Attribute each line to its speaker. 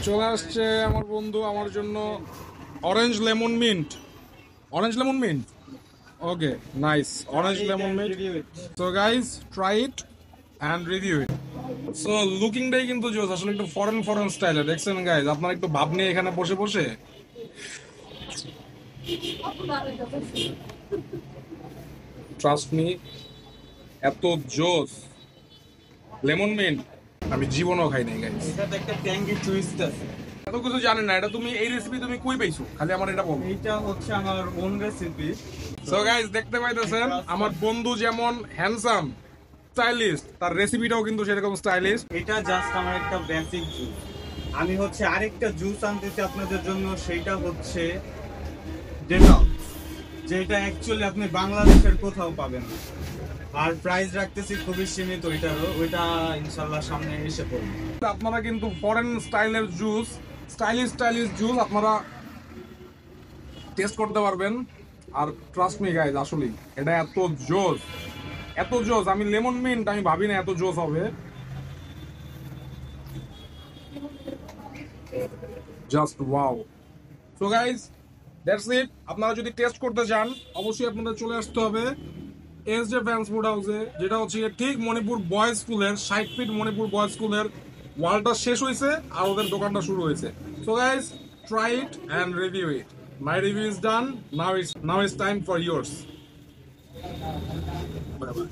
Speaker 1: চলে আসছে আমার বন্ধু আমার জন্য orange lemon mint. Orange lemon mint, okay, nice. Orange lemon mint. So guys, try it and review it. So লুকিংটাই কিন্তু জোস, আসলে একটু ফরেন ফরেন স্টাইলে। দেখছেন গাইস, আপনারা একটু ভাব নিয়ে এখানে বসে বসে ট্রাস্ট মি, এত জোস লেমন মিন্ট আমি জীবনও খাই নাই গাইস।
Speaker 2: এটাতে একটা ট্যাঙ্গি টুইস্ট আছে।
Speaker 1: এত কিছু জানেন না, এটা তুমি এই রেসিপি তুমি কই পাইছো? খালি আমার এটা বলো।
Speaker 2: এইটা হচ্ছে আমার ওন রেসিপি।
Speaker 1: সো গাইস, দেখতে পাইতেছেন আমার বন্ধু যেমন হ্যান্ডসাম স্টাইলিস্ট, তার রেসিপিটাও কিন্তু সেরকম স্টাইলিস্ট।
Speaker 2: এটা জাস্ট আমার একটা বেসিক জুস। আমি হচ্ছে আরেকটা জুস আনতেছি আপনাদের জন্য, সেইটা হচ্ছে ডেটল, যেটা অ্যাকচুয়ালি আপনি বাংলাদেশের কোথাও পাবেন না। আর প্রাইস রাখতেছি খুবই সীমিত ওইটারও, ওইটা ইনশাল্লাহ সামনে এসে পড়বে।
Speaker 1: আপনারা কিন্তু ফরেন স্টাইলের জুস, স্টাইলিশ স্টাইলিশ জুস আপনারা টেস্ট করতে পারবেন। আর ট্রাস্ট মি গাইজ, আসলে এটা এত জোস, এত জোস। আমি লেমন মিন্ট আমি ভাবি না এত জোস হবে। Just wow. So guys, that's it. আপনারা যদি টেস্ট করতে চান অবশ্যই আপনাদের চলে আসতে হবে এস জে ফ্যান্স ফুড হাউসে, যেটা হচ্ছে ঠিক মণিপুর বয়েজ স্কুলের 60 ফিট মণিপুর বয়েজ স্কুলের ওয়ালটা শেষ হয়েছে আর ওদের দোকানটা শুরু হয়েছে। So guys, try it and review it. My review is done, now it's time for yours. Bye bye.